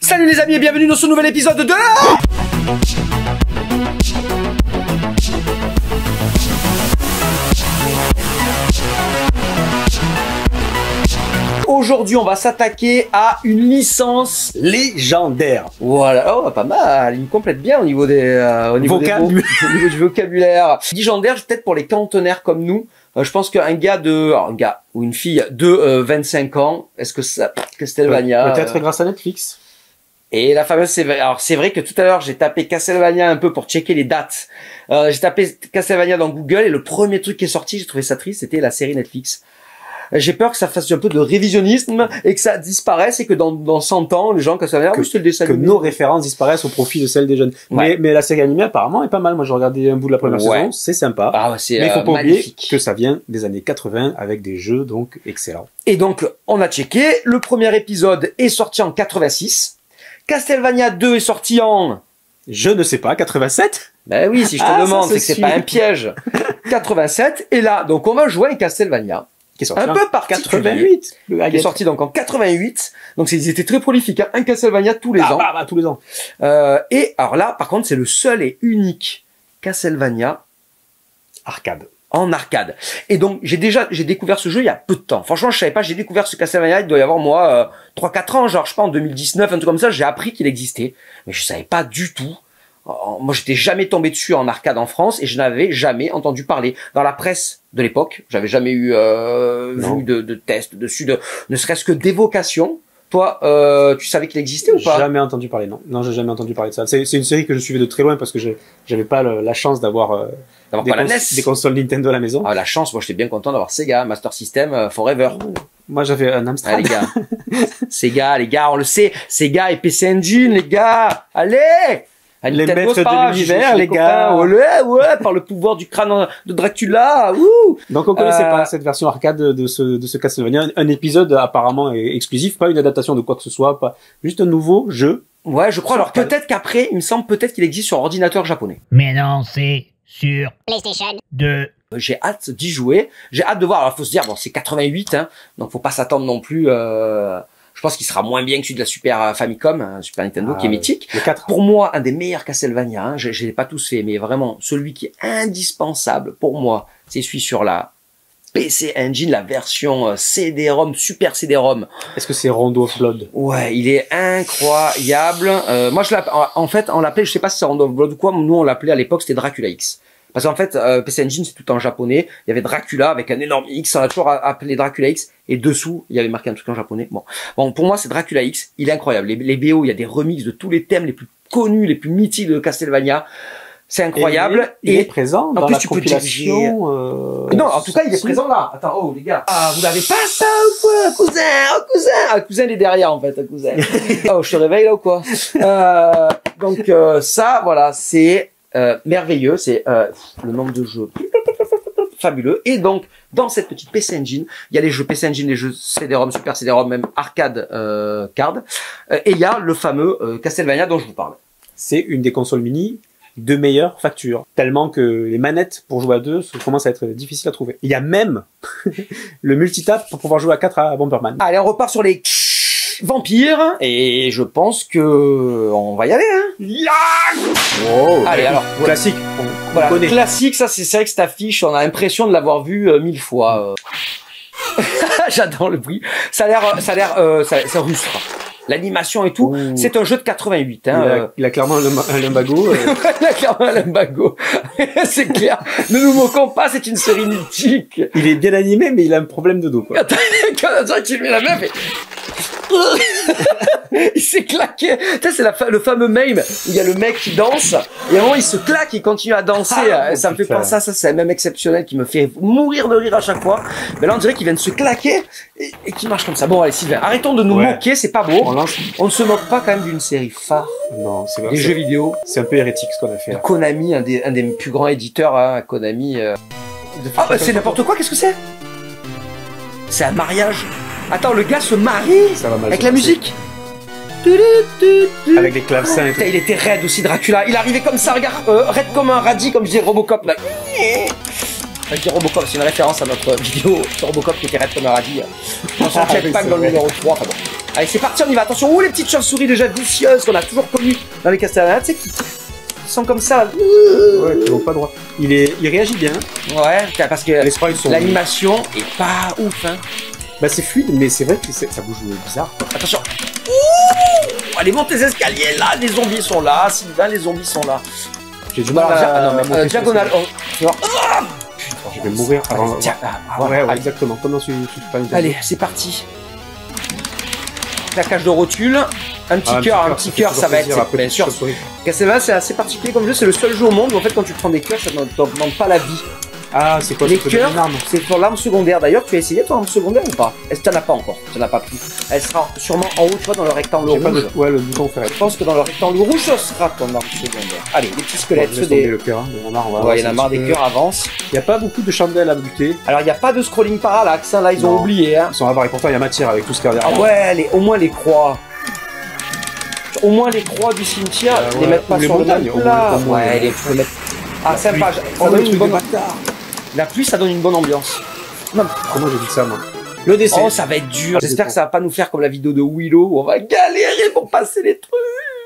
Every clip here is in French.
Salut les amis et bienvenue dans ce nouvel épisode de... Aujourd'hui, on va s'attaquer à une licence légendaire. Voilà, oh, pas mal. Il me complète bien au niveau des, au niveau au niveau du vocabulaire. Légendaire, peut-être pour les cantonnaires comme nous. Je pense qu'un gars un gars ou une fille de 25 ans, est-ce que ça, Castlevania, peut-être grâce à Netflix. Et la fameuse, alors c'est vrai que tout à l'heure j'ai tapé Castlevania un peu pour checker les dates. J'ai tapé Castlevania dans Google et le premier truc qui est sorti, j'ai trouvé ça triste, c'était la série Netflix. J'ai peur que ça fasse un peu de révisionnisme et que ça disparaisse et que dans 100 ans, les gens, Castlevania, que, le dessin animé, nos références disparaissent au profit de celles des jeunes. Ouais. Mais la série animée apparemment est pas mal. Moi j'ai regardé un bout de la première saison, c'est sympa. Ah ouais, mais il faut pas oublier que ça vient des années 80 avec des jeux donc excellents. Et donc on a checké, le premier épisode est sorti en 86. Castlevania 2 est sorti en... Je ne sais pas, 87? Ben oui, si je te demande, c'est que c'est pas un piège. 87, et là, donc on va jouer à Castlevania. Qui est sorti un peu par 88. Qui est sorti donc en 88. Donc ils étaient très prolifiques, hein. Un Castlevania tous les ans. Tous les ans. Et alors là, par contre, c'est le seul et unique Castlevania arcade. En arcade. Et donc, j'ai découvert ce jeu il y a peu de temps. Franchement, je savais pas, j'ai découvert ce Castlevania, il doit y avoir, moi, 3-4 ans, genre, je sais pas, en 2019, un truc comme ça, j'ai appris qu'il existait. Mais je savais pas du tout. Moi, j'étais jamais tombé dessus en arcade en France et je n'avais jamais entendu parler. Dans la presse de l'époque, j'avais jamais eu, vu de tests dessus, ne serait-ce que d'évocation. Toi, tu savais qu'il existait ou pas? Jamais entendu parler, non. Non, j'ai jamais entendu parler de ça. C'est une série que je suivais de très loin parce que j'avais pas la chance d'avoir des consoles Nintendo à la maison. Ah, la chance, moi j'étais bien content d'avoir Sega, Master System, Forever. Moi j'avais un Amstrad. Ah, les gars. Sega, les gars, on le sait. Sega et PC Engine, les gars. Allez! Les maîtres de l'univers, les gars. Ouais, par le pouvoir du crâne de Dracula. Ouh. Donc on connaissait pas cette version arcade de ce Castlevania. Un épisode apparemment exclusif, pas une adaptation de quoi que ce soit, pas juste un nouveau jeu. Ouais, je crois. Alors peut-être qu'après, il me semble peut-être qu'il existe sur ordinateur japonais. Mais non, c'est sur PlayStation 2. J'ai hâte d'y jouer. J'ai hâte de voir. Alors faut se dire, bon, c'est 88, hein, donc faut pas s'attendre non plus. Je pense qu'il sera moins bien que celui de la Super Famicom, Super Nintendo, qui est mythique. Pour moi, un des meilleurs Castlevania, hein, je l'ai pas tous fait, mais vraiment, celui qui est indispensable pour moi, c'est celui sur la PC Engine, la version CD-ROM, Super CD-ROM. Est-ce que c'est Rondo of Blood? Ouais, il est incroyable. Moi, en fait, on l'appelait, je sais pas si c'est Rondo of Blood ou quoi, nous on l'appelait à l'époque, c'était Dracula X. Parce qu'en fait, PC Engine, c'est tout en japonais. Il y avait Dracula avec un énorme X. On a toujours appelé Dracula X. Et dessous, il y avait marqué un truc en japonais. Bon, pour moi, c'est Dracula X. Il est incroyable. Les BO, il y a des remixes de tous les thèmes les plus connus, les plus mythiques de Castlevania. C'est incroyable. Il est présent dans la compilation. Non, en tout cas, il est présent là. Attends, oh les gars. Ah, vous l'avez pas ça ou quoi, cousin? Oh cousin. Ah, cousin il est derrière en fait, cousin. Oh, je te réveille là ou quoi? Donc ça, voilà, c'est merveilleux, c'est le nombre de jeux fabuleux. Et donc, dans cette petite PC Engine, il y a les jeux PC Engine, les jeux CD-ROM, Super CD-ROM, même arcade card. Et il y a le fameux Castlevania dont je vous parle. C'est une des consoles mini de meilleure facture. Tellement que les manettes pour jouer à 2 commencent à être difficiles à trouver. Il y a même le multitap pour pouvoir jouer à 4 à Bomberman. Allez, on repart sur les vampires et je pense que on va y aller, hein. Wow, allez, alors classique. Voilà, classique, ça c'est vrai que cette affiche, on a l'impression de l'avoir vue 1000 fois. J'adore le bruit. Ça rustre. L'animation et tout, c'est un jeu de 88. Hein, il a clairement un lumbago. Il a clairement un lumbago. C'est clair. Ne nous moquons pas, c'est une série mythique. Il est bien animé, mais il a un problème de dos, quoi. Attends, quand tu met la main, mais... il s'est claqué. Tu sais, c'est le fameux meme où il y a le mec qui danse et à un moment il se claque, il continue à danser. Ça me fait penser à ça, c'est un meme exceptionnel qui me fait mourir de rire à chaque fois. Mais là on dirait qu'il vient de se claquer et qu'il marche comme ça. Bon allez Sylvain, arrêtons de nous moquer, c'est pas beau. On ne se moque pas quand même d'une série phare. Non, c'est vrai. Des jeux vidéo. C'est un peu hérétique ce qu'on a fait là. Konami, un des plus grands éditeurs, hein, Konami. Ah bah c'est n'importe quoi, qu'est-ce que c'est? C'est un mariage. Attends, le gars se marie avec la musique. Avec les clavecins et tout. Putain, il était raide aussi, Dracula. Il arrivait comme ça, regarde, raide comme un radis, comme disait Robocop. Là. Je dis Robocop, c'est une référence à notre vidéo sur Robocop qui était raide comme un radis. Dans son jetpack dans le numéro 3. Enfin bon. Allez, c'est parti, on y va. Attention, oh, les petites chauves-souris déjà vicieuses qu'on a toujours connues dans les Castlevania, tu sais, qui sont comme ça. Ouais, qui vont pas droit. Il réagit bien. Ouais, parce que Les sprites sont... l'animation est pas ouf, hein. Bah c'est fluide, mais c'est vrai que ça bouge bizarre. Attention. Ouh, allez, monte les escaliers, là, les zombies sont là. Sylvain, les zombies sont là. J'ai du mal à... diagonale. Tu vois. Je vais mourir avant... Tiens, Ouais, allez. exactement. Comme dans Super Nintendo. Allez, c'est parti. Plaquage de rotule. Un petit cœur, ça va être, bien sûr. Castlevania, c'est assez particulier comme jeu. C'est le seul jeu au monde où, en fait, quand tu prends des cœurs, ça ne t'augmente pas la vie. Ah, c'est quoi? Les cœurs, c'est pour l'arme secondaire. D'ailleurs, tu as essayé ton arme secondaire ou pas? Est-ce que tu n'en as pas encore? Tu n'en as pas pris. Elle sera sûrement en haut, tu vois, dans le rectangle rouge. Ouais, le bouton ferré. Je pense que dans le rectangle rouge, ça sera ton arme secondaire. Allez, les petits squelettes, ceux des... le cœur, il y en a, ouais, il y en a marre des cœurs avance. Il n'y a pas beaucoup de chandelles à buter. Alors, il n'y a pas de scrolling parallaxe, hein, là, ils ont oublié. Hein. Ils sont là-bas, et pourtant, il y a matière avec tout ce qu'il y a derrière. Ah ouais, au moins les croix. Au moins les croix du cimetière, les mettre pas sur le même plat. Ouais, les faut mettre... Ah, sympa, ça donne une bonne... La pluie, ça donne une bonne ambiance. Non, comment j'ai dit ça, moi? Le décès. Oh, ça va être dur. J'espère que ça va pas nous faire comme la vidéo de Willow où on va galérer pour passer les trucs.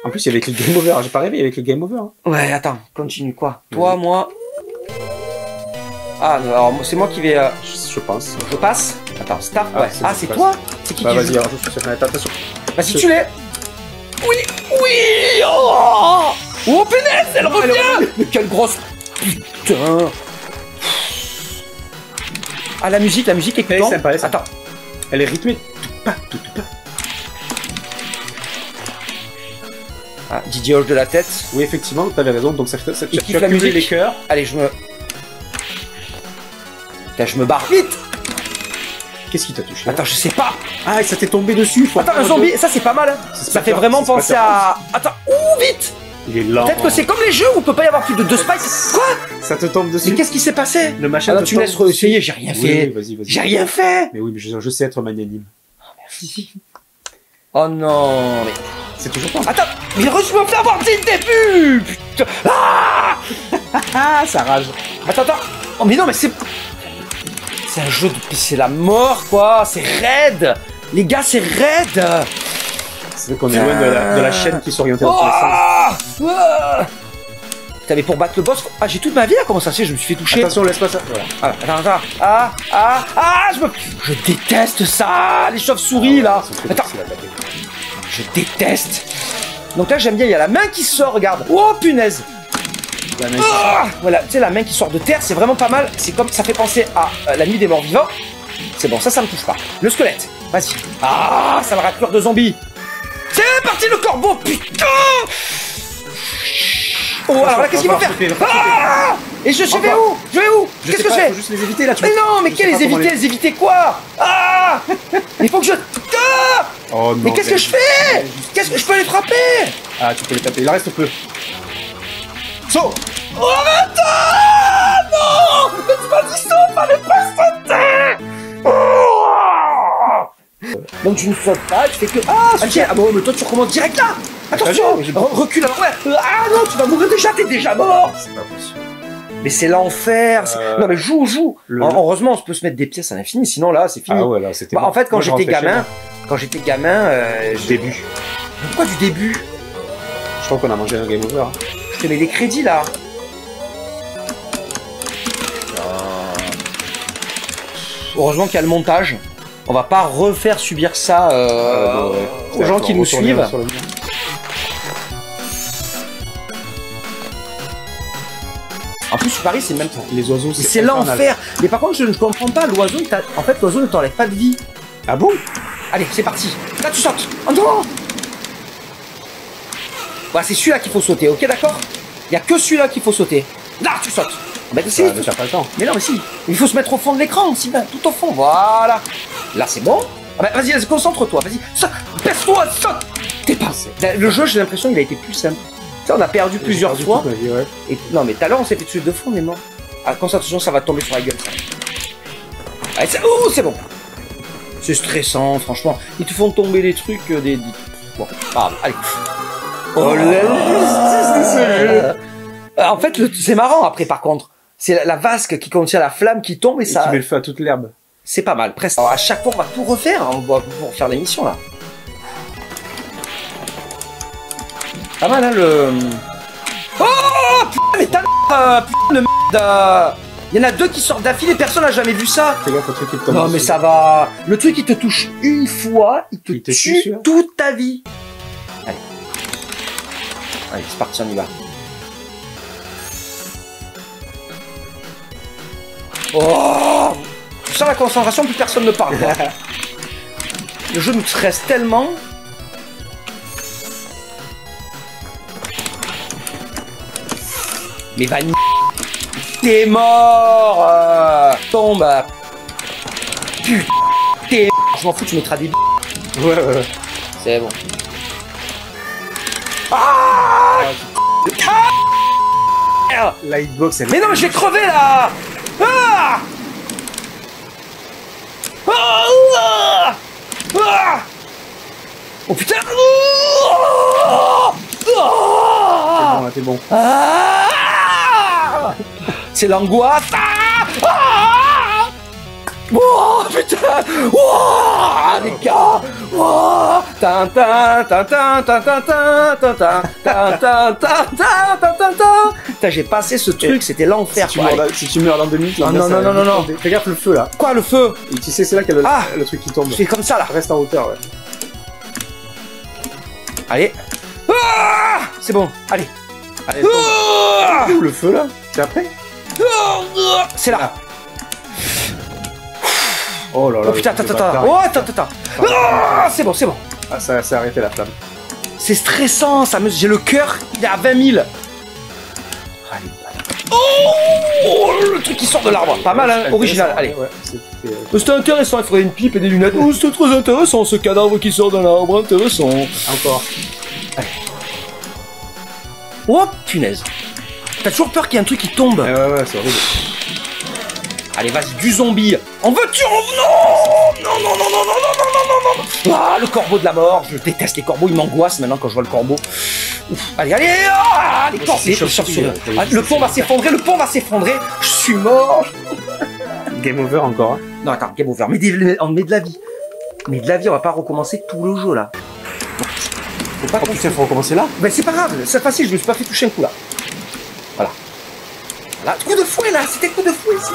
En plus, il y avait le game over. J'ai pas rêvé avec le game over. Hein. Ouais, attends, continue quoi. Toi, moi. Ah, alors c'est moi qui vais. Je pense. Je passe. Attends, start. Ouais. Ah, c'est toi. C'est qui vas-y, joue? alors je suis attention. Vas-y, tu l'es. Oui, oui. Oh, oh punaise, elle revient. Mais quelle grosse. Putain. Ah, la musique est cool. Sympa, attends. Elle est rythmée. Tout pas. Ah, Didier hoche de la tête. Oui, effectivement, t'avais raison. Donc ça fait ça. Tu as la musique. Les cœurs. Allez, je me barre vite. Qu'est-ce qui t'a touché? Attends, je sais pas. Ah, ça t'est tombé dessus. Attends, un zombie, ça c'est pas mal. Hein. Ça fait vraiment penser à. Attends, ouh, vite. Il est lent. Peut-être que c'est comme les jeux où il peut pas y avoir plus de 2 spikes. Quoi? Ça te tombe dessus. Mais qu'est-ce qui s'est passé? Le machin. Ah, tu me laisses réessayer, j'ai rien fait. Vas-y. J'ai rien fait. Mais oui, mais je sais être magnanime. Oh, merci. Oh non, mais. C'est toujours pas. Attends, mais je me fais avoir dès le début. Putain. Ah, ça rage. Attends. Oh, mais non, mais c'est. C'est un jeu de. C'est la mort, quoi. C'est raide. Les gars, c'est raide. C'est qu'on est loin de la chaîne qui s'orientait dans tous les sens. Putain, mais pour battre le boss, ah, j'ai toute ma vie là, comment ça se fait, je me suis fait toucher. Attention, laisse pas ça. Voilà. Attends. Je déteste ça, les chauves-souris là. Attends. Je déteste. Donc là, j'aime bien, il y a la main qui sort, regarde. Oh punaise. Voilà, tu sais, la main qui sort de terre, c'est vraiment pas mal. C'est comme ça fait penser à la nuit des morts vivants. C'est bon, ça me touche pas. Le squelette, vas-y. Ah, ça me raccure de zombies. C'est parti le corbeau, putain. Oh, alors là, qu'est-ce qu'il va faire? Ah! Et je vais où? Je vais où? Qu'est-ce que je fais? Faut juste les éviter là. Mais non, mais quels les éviter? Les éviter quoi? Ah! Il faut que je... Ah! Oh non. Mais qu'est-ce que je fais? Qu'est-ce que je peux les frapper? Ah, tu peux les taper. Il en reste peu. Saut! Oh, arrête! Non! Mais tu m'as dit saut, fallait pas sauter! Donc tu ne sautes pas, tu fais que... Ah, tiens, ah bon, mais toi tu recommences direct là! Attention! Recule alors, ouais! Ah non, tu vas mourir déjà, t'es déjà mort! C'est pas possible. Mais c'est l'enfer! Non mais joue! Heureusement, on peut se mettre des pièces à l'infini, sinon là, c'est fini. Ah ouais, là, c'était... Bah, en fait, quand j'étais gamin... Du début. Pourquoi du début? Je crois qu'on a mangé un game over. Je te mets des crédits là. Heureusement qu'il y a le montage. On va pas refaire subir ça aux gens qui nous suivent. En plus, Paris, c'est le même temps. Les oiseaux, c'est l'enfer. Mais par contre, je ne comprends pas. L'oiseau, en fait, l'oiseau ne t'enlève pas de vie. Ah bon? Allez, c'est parti. Là, tu sautes. Oh non! Voilà, c'est celui-là qu'il faut sauter, ok, d'accord? Il n'y a que celui-là qu'il faut sauter. Là, tu sautes. Bah, si, mais t'as pas le temps. Mais non, mais si. Il faut se mettre au fond de l'écran aussi, tout au fond. Voilà. Là, c'est bon. Ah bah, vas-y, concentre-toi. Vas-y. Saute. Baisse-toi, saute. T'es passé. Le jeu, j'ai l'impression qu'il a été plus simple. Ça, on a perdu plusieurs fois. Ouais. Et, non, mais tout à l'heure, on s'est fait tuer 2 fois, on est mort. Ah, concentration, ça va tomber sur la gueule, ça. Allez, oh, c'est bon. C'est stressant, franchement. Ils te font tomber des trucs, Bon, pardon, allez. Oh là. En fait, c'est marrant après, par contre. C'est la vasque qui contient la flamme qui tombe et ça... qui met le feu à toute l'herbe. C'est pas mal, presque. Alors, à chaque fois, on va tout refaire. On va faire l'émission, là. Pas mal, hein, le... Oh, putain, mais putain de merde. Il y en a 2 qui sortent d'affilée, personne n'a jamais vu ça. Fais gaffe au truc qui te tombe. Non, mais ça va. Le truc, il te touche une fois, il te tue tue, toute ta vie. Allez. Allez, c'est parti, on y va. Oh, tu sens la concentration, plus personne ne parle. Le jeu nous stresse tellement. Mais Vanille, t'es mort. Tombe. Putain, t'es mort. Je m'en fous, tu mettras des... Ouais. C'est bon. Ah, La hitbox, elle... mais non, mais je vais crever là. Ah, ah, ah. Oh putain. T'es bon. Ah, c'est l'angoisse. Ah, oh putain. Oh, les gars. Oh, tin tin tin tin tin tin tin tin tin tin tin tin tin tin tin. Putain, j'ai passé ce truc, c'était l'enfer. Si tu meurs dans 2 minutes, non. Fais gaffe le feu là. Quoi, le feu? Et tu sais, c'est là qu'il y a le truc qui tombe. C'est comme ça là. Reste en hauteur, ouais. Allez. Ah, c'est bon. Allez. Allez, tombe. Où le feu là? C'est après? C'est là. Oh là là. Oh putain, attends. Oh, attends. Ah, c'est bon. Ah, ça s'est arrêté la flamme. C'est stressant, ça me... j'ai le cœur, il est à 20 000. Allez. Oh, le truc qui sort de l'arbre. Pas mal, hein, original. Allez. Ouais, c'était intéressant, il faudrait une pipe et des lunettes. Oh, c'était très intéressant, ce cadavre qui sort d'un arbre, intéressant. Encore. Allez. Oh, punaise. T'as toujours peur qu'il y ait un truc qui tombe. Ouais, c'est horrible. Allez, vas-y, du zombie. En veux-tu? Non. Ah, le corbeau de la mort. Je déteste les corbeaux, ils m'angoissent maintenant quand je vois le corbeau. Ouf. Allez. Ah, les corbeaux. Le pont va s'effondrer. Je suis mort. Game over encore. Hein. Non, attends, game over. On met de la vie. Mais de la vie, on va pas recommencer tout le jeu là. Faut pas faut recommencer là. Ben c'est pas grave, c'est facile, je me suis pas fait toucher un coup là. Voilà. Coup de fouet là, c'était coup de fouet ici.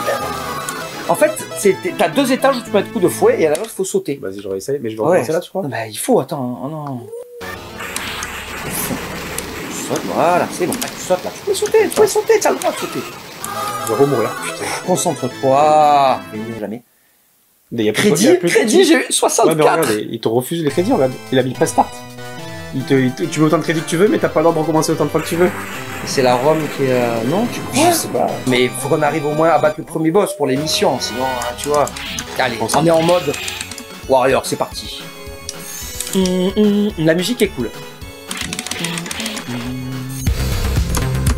En fait, t'as 2 étages où tu peux mettre coup de fouet et à la l'autre il faut sauter. Vas-y, j'aurais essayé, mais je vais recommencer là, tu crois? Bah il faut, attends, oh non. Tu sautes, voilà, c'est bon, tu sautes là, tu peux sauter, t'as le droit de sauter. Je vais remourir, putain. Concentre-toi. Jamais. Crédit, j'ai eu 64. Ouais, mais regarde, il te refuse les crédits, regarde. Il a mis prestart. Tu mets autant de crédits que tu veux, mais t'as pas le droit de recommencer autant de fois que tu veux. C'est la Rome qui est... Non, tu crois? Je sais pas. Mais il faut qu'on arrive au moins à battre le premier boss pour les missions, sinon, tu vois... Allez, on est en mode Warrior, c'est parti. La musique est cool.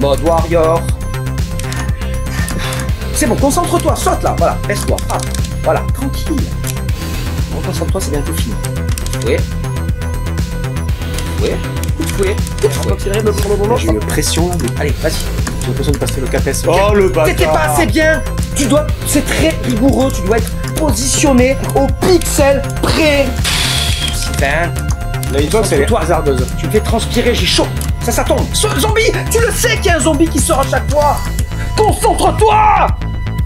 Mode Warrior. C'est bon, concentre-toi, saute là, voilà, laisse-toi, frappe. Voilà, tranquille. Bon, concentre-toi, c'est bientôt fini. Oui. J'ai une pression là. Allez, vas-y. J'ai l'impression de passer le CAPES. Oh le bâtard. T'étais pas assez bien. C'est très rigoureux. Tu dois être positionné au pixel près. Sylvain. La hitbox elle est hasardeuse. Tu me fais transpirer, j'ai chaud. Ça tombe. Zombie. Tu le sais qu'il y a un zombie qui sort à chaque fois. Concentre-toi.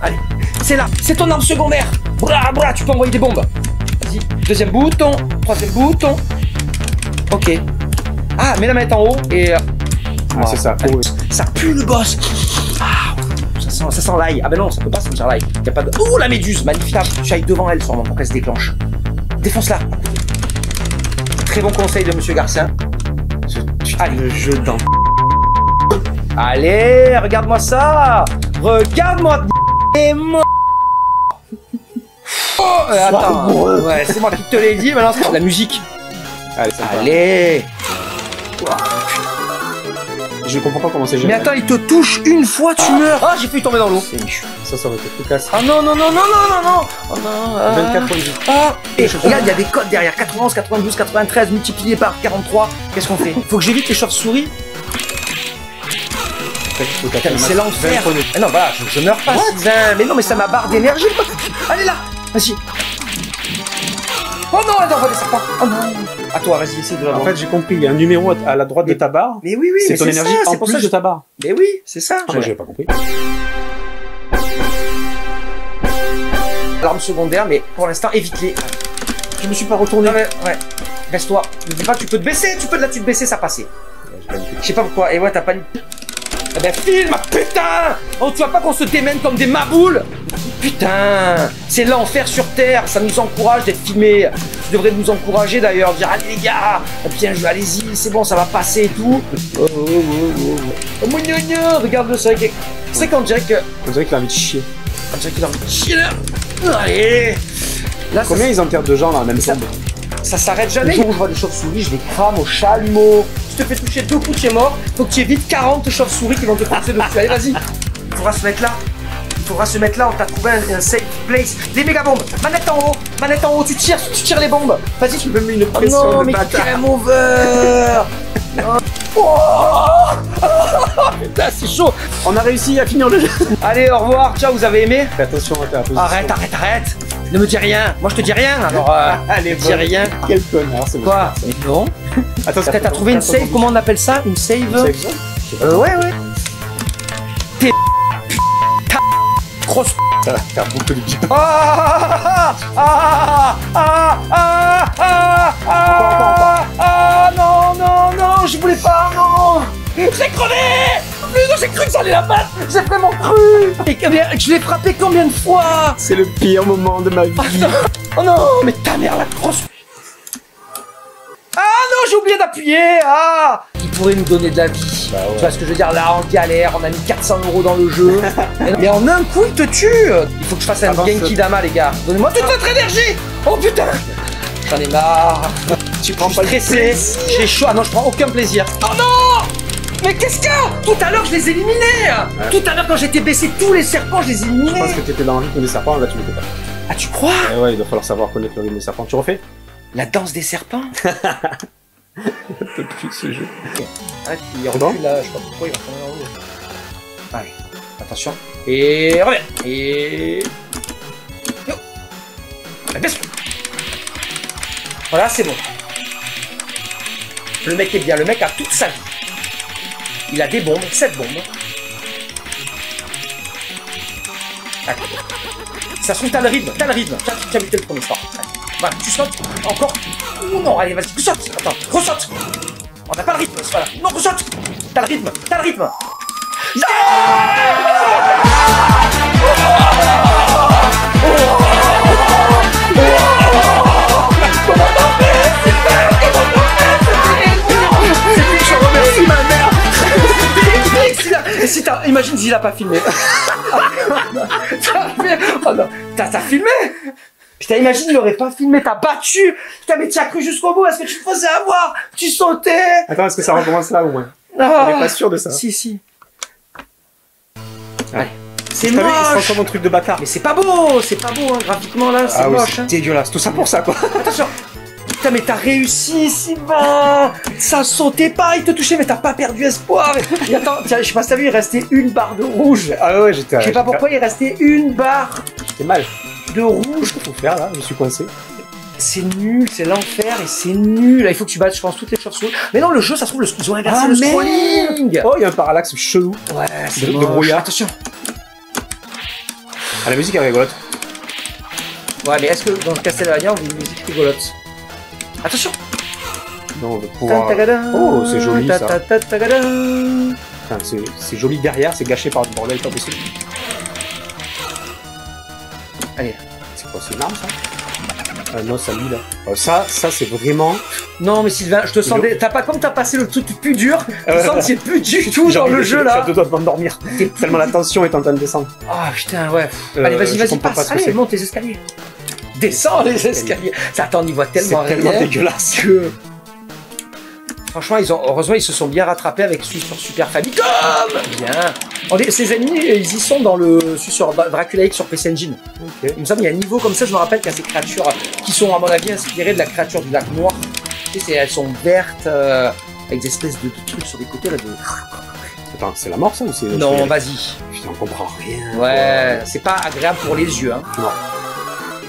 Allez, c'est là. C'est ton arme secondaire. Bra, tu peux envoyer des bombes. Vas-y. 2e bouton. 3e bouton. Ok. Ah, mets la manette en haut et... c'est ça. Ça pue le boss. Ah, ça sent l'ail. Ah ben non, ça peut pas sentir l'ail. Y a pas de... Oh, la méduse, magnifique. Tu ailles devant elle sûrement pour qu'elle se déclenche. Défonce-la. Très bon conseil de Monsieur Garcin. Allez. Le jeu dans... Allez, regarde-moi ça. Regarde-moi. Et moi. Oh, attends. Ouais, c'est moi qui te l'ai dit. Maintenant, c'est la musique. Allez. Je comprends pas comment c'est génial. Mais attends, il te touche une fois, tu meurs. Ah, j'ai failli tomber dans l'eau. Ça aurait été plus casse. Ah non. Oh non. 24 points de vie. Ah, et regarde, il y a des codes derrière. 91, 92, 93 multiplié par 43. Qu'est-ce qu'on fait? Faut que j'évite les chauves-souris. C'est l'enfer. Non, voilà, je meurs pas, Sylvain. Mais non, mais ça m'a barre d'énergie. Allez là. Vas-y. Oh non, elle envoie des serpents. Oh non. À toi, vas-y, essaye de la En voir. fait, j'ai compris, il y a un numéro à la droite de ta barre. Mais oui, oui, C'est mais ton énergie ça, en c'est pour ça plus que de ta barre. Mais oui, c'est ça. Ah, moi, j'avais pas compris. L'arme secondaire, mais pour l'instant, évite-les. Je me suis pas retourné. Non, mais, ouais. Reste-toi. Ne dis pas que tu peux te baisser. Tu peux de là, tu te baisser, ça passait. Je sais pas pourquoi. Et ouais, t'as pas lu. Eh ben, filme, putain! Oh, tu vois pas qu'on se démène comme des maboules? Putain! C'est l'enfer sur Terre. Ça nous encourage d'être filmés. Tu devrais nous encourager d'ailleurs. Dire, allez, les gars, bien joué, allez-y, c'est bon, ça va passer et tout. Oh, mon gnogno, regarde-le, c'est vrai qu'on dirait que. On dirait qu'il a envie de chier. On dirait qu'il a envie de chier là. Allez! Là, Combien ils enterrent de gens dans la même ça, tombe? ça s'arrête jamais. Le jour où je vois des chauves-souris, je les crame au chalumeau. Si tu te fais toucher 2 coups, tu es mort. Faut que tu évites 40 chauves-souris qui vont te foncer dessus. Allez, vas-y. Il faudra se mettre là. Il faudra se mettre là. On t'a trouvé un safe place. Les méga bombes. Manette en haut. Tu tires les bombes. Vas-y, tu me mets une Oh pression non, de mais bâtard. game over. Oh putain, c'est chaud. On a réussi à finir le jeu. Allez, au revoir. Ciao, vous avez aimé? Fais attention à ta position. Arrête. Ne me dis rien. Moi, je te dis rien. Alors, Allez, dis rien. Quel connard, c'est bon. Quoi? Mais non. Attends, T'as trouvé une save, comment on appelle ça? Une save? Ouais. T'es grosse. Ça va faire beaucoup de bien. Non, je voulais pas, non. J'ai crevé. J'ai cru que ça allait la battre. J'ai vraiment cru. Et je l'ai frappé combien de fois? C'est le pire moment de ma vie. Oh non, mais ta mère, la grosse. Ah non, j'ai oublié d'appuyer. Ah, il pourrait nous donner de la vie. Bah ouais. Tu vois ce que je veux dire? Là, en galère, on a mis 400 € dans le jeu. Mais en un coup, il te tue. Il faut que je fasse un Avance. Genki Dama, les gars. Donnez-moi toute votre énergie. Oh putain. J'en ai marre. Tu prends Je pas suis le stressé. plaisir. J'ai chaud. Ah non, je prends aucun plaisir. Oh non. Mais qu'est-ce qu'il y a? Tout à l'heure, je les éliminais. Tout à l'heure, quand j'étais baissé, tous les serpents, je les Je pense éliminais. que t'étais dans le rythme des serpents, là tu l'étais pas. Ah, tu crois? Eh ouais, il va falloir savoir connaître le rythme des serpents. Tu refais? La danse des serpents? Un peu plus ce jeu. Ah, il bon recule là, je sais pas pourquoi il va tomber en haut. Allez, attention. Et reviens. Et. Yo. Allez, baisse. Voilà, c'est bon. Le mec est bien, le mec a toute sa vie. Il a des bombes, 7 bombes. Allez. Ça se trouve, t'as le rythme. Tu as buté le premier sort. Allez. Voilà, tu sautes encore. Oh non, allez, vas-y, saute. Attends, ressaute. On n'a pas le rythme, c'est pas là. Non, ressaute. T'as le rythme. Je remercie ma mère. Et si t'as, imagine s'il a pas filmé. Oh non, t'as filmé? Putain, imagine, il aurait pas filmé, t'as battu. Putain, mais tu as cru jusqu'au bout, est-ce que tu te faisais avoir? Tu sautais. Attends, est-ce que ça recommence là au moins? Ah. On est pas sûr de ça. Si. Ah. Allez. C'est T'as vu, il se moche. transforme en truc de bâtard. Mais c'est pas beau, hein, graphiquement là, c'est Ah oui, moche. c'est Hein. dégueulasse. Tout ça pour ça, quoi. Attention. Putain, mais t'as réussi, Sylvain. Ça sautait pas, il te touchait, mais t'as pas perdu espoir. Et attends, tiens, je sais pas si t'as vu, il restait une barre de rouge. Ah ouais, j'étais. Je sais pas pourquoi il restait une barre J'étais mal. de rouge. Qu'est-ce qu'il faut faire là? Je suis coincé. C'est nul, c'est l'enfer et c'est nul. Là, il faut que tu battes, je pense, toutes les chauves-souris. Mais non, le jeu, ça se trouve, ils ont inversé le scrolling. Oh, il y a un parallaxe chelou. Ouais, c'est de moche. brouillard. Attention. Ah, la musique est rigolote. Ouais, mais est-ce que dans Castlevania, on veut une musique rigolote? Attention. Non, on va pouvoir. Oh, c'est joli ça. Enfin, c'est joli derrière, c'est gâché par du bordel, pas possible. Allez. C'est quoi, c'est une arme ça? Non, ça lui là. Ça c'est vraiment. Non, mais Sylvain, je te sens. T'as pas comme t'as passé le truc plus dur. Je sens que c'est plus du tout dans le jeu là. J'ai deux doigts de m'endormir. Tellement la tension est en train de descendre. Ah putain, ouais. Allez, vas-y, je comprends pas passe. ce que Allez, c'est. monte les escaliers. Descends les escaliers. Ça, attends, on y voit tellement C'est tellement rien dégueulasse. que. Franchement, heureusement, ils se sont bien rattrapés avec celui sur Super Famicom. Bien. Ces ennemis, ils y sont dans celui sur Dracula X sur PC Engine. Ok. Il me semble qu'il y a un niveau comme ça, je me rappelle qu'il y a ces créatures qui sont, à mon avis, inspirées de la créature du lac noir. Tu sais, elles sont vertes, avec des espèces de trucs sur les côtés là. Attends, c'est la mort ça ou c'est. Non, vas-y. Putain, on comprend rien. Ouais, c'est pas agréable pour les yeux. Hein. Non.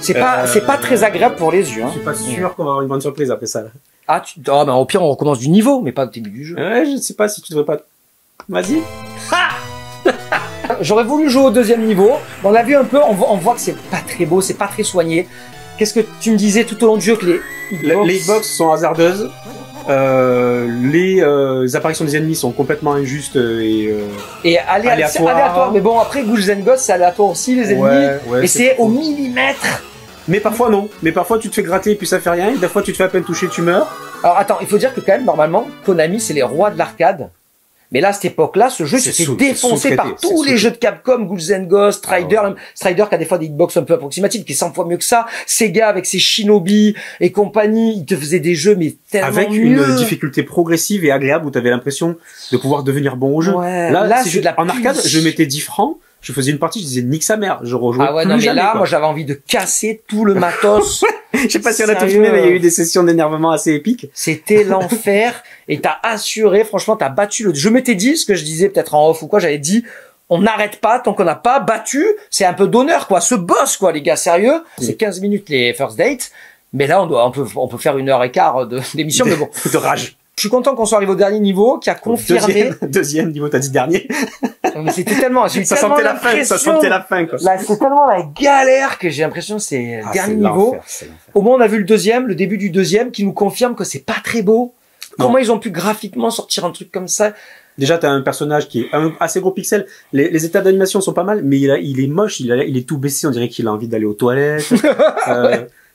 C'est pas très agréable pour les yeux. Je Hein. suis pas sûr qu'on va avoir une bonne surprise après ça. Là. Ah, ben, au pire, on recommence du niveau, mais pas au début du jeu. Ouais, je sais pas si tu devrais pas... Vas-y. J'aurais voulu jouer au deuxième niveau. On l'a vu un peu, on voit que c'est pas très beau, c'est pas très soigné. Qu'est-ce que tu me disais tout au long du jeu que Les hitbox sont hasardeuses. Les apparitions des ennemis sont complètement injustes et aléatoire. Mais bon, après, Ghouls and Ghosts, c'est aléatoire aussi, les ennemis. Ouais, et c'est au millimètre. Mais parfois non. Mais parfois tu te fais gratter et puis ça fait rien. Et des fois tu te fais à peine toucher, tu meurs. Alors attends, il faut dire que quand même, normalement, Konami, c'est les rois de l'arcade. Mais là, à cette époque-là, ce jeu s'est défoncé par tous les jeux de Capcom, Ghouls and Ghosts, Strider, Strider qui a des fois des hitbox un peu approximatives, qui est 100 fois mieux que ça. Sega avec ses Shinobi et compagnie, ils te faisaient des jeux mais tellement avec mieux. Une difficulté progressive et agréable où tu avais l'impression de pouvoir devenir bon au jeu. Ouais, là c'est de la en arcade, je mettais 10 francs. Je faisais une partie, je disais nique sa mère, je rejouais ah ouais, plus non, mais jamais, là, quoi. moi j'avais envie de casser tout le matos. Je sais pas si on a tout filmé, mais il y a eu des sessions d'énervement assez épiques. C'était l'enfer, et t'as assuré, franchement, t'as battu le... Je m'étais dit, ce que je disais peut-être en off ou quoi, j'avais dit, on n'arrête pas tant qu'on n'a pas battu, c'est un peu d'honneur, quoi, ce boss, quoi, les gars, sérieux. C'est 15 minutes les first dates, mais là, on peut faire 1h15 d'émission, mais bon. De rage. Je suis content qu'on soit arrivé au dernier niveau, qui a confirmé. Deuxième niveau, t'as dit dernier. Mais c'était tellement, j'ai eu ça tellement sentait la fin, ça sentait la fin, quoi. Là, c'est tellement la galère que j'ai l'impression que c'est le dernier niveau. Au moins, on a vu le deuxième, le début du deuxième, qui nous confirme que c'est pas très beau. Non. Comment ils ont pu graphiquement sortir un truc comme ça? Déjà, t'as un personnage qui est assez gros pixels. Les états d'animation sont pas mal, mais il est moche, il est tout baissé, on dirait qu'il a envie d'aller aux toilettes.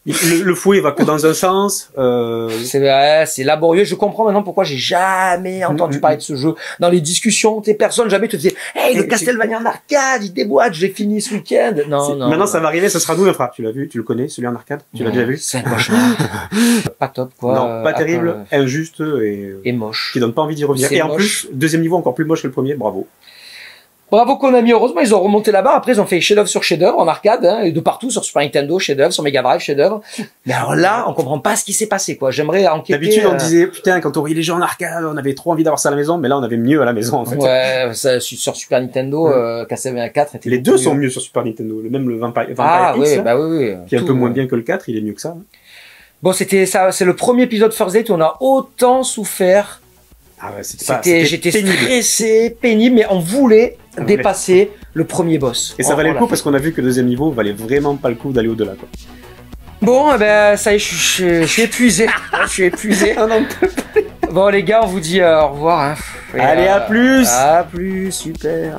Le fouet va que dans un sens. C'est vrai, c'est laborieux. Je comprends maintenant pourquoi j'ai jamais entendu parler de ce jeu. Dans les discussions, personne jamais te disait « Hey, le Castlevania en arcade, il déboîte, j'ai fini ce week-end. » Non. Maintenant, ça va arriver, ça sera nous, frère. Tu l'as vu, tu le connais, celui en arcade? Tu l'as déjà vu? C'est un cauchemar. Pas top, quoi. Non, pas terrible, injuste et moche. Qui donne pas envie d'y revenir. Et en plus, deuxième niveau encore plus moche que le premier, bravo. Bravo Konami, heureusement ils ont remonté là-bas. Après ils ont fait chef-d'œuvre sur chef-d'œuvre en arcade, hein, et de partout sur Super Nintendo, chef-d'œuvre sur Mega Drive, chef-d'œuvre. Mais alors là, on comprend pas ce qui s'est passé, quoi. J'aimerais enquêter. D'habitude on disait putain quand on voyait les jeux en arcade, on avait trop envie d'avoir ça à la maison, mais là on avait mieux à la maison en fait. Ouais, ça, sur Super Nintendo, Castlevania 4 était. Les deux sont mieux sur Super Nintendo, même le Vampire X, oui, bah oui, qui est un peu moins bien que le 4, il est mieux que ça. Bon, c'était ça, c'est le premier épisode First Date où on a autant souffert. Ah ouais, j'étais stressé, pénible, mais on voulait dépasser le premier boss. Et ça valait le coup parce qu'on a vu que le deuxième niveau valait vraiment pas le coup d'aller au-delà, quoi. Bon, eh ben, ça y est, je suis épuisé. Je suis épuisé. Bon, les gars, on vous dit au revoir. Hein. Allez, à plus! À plus, super.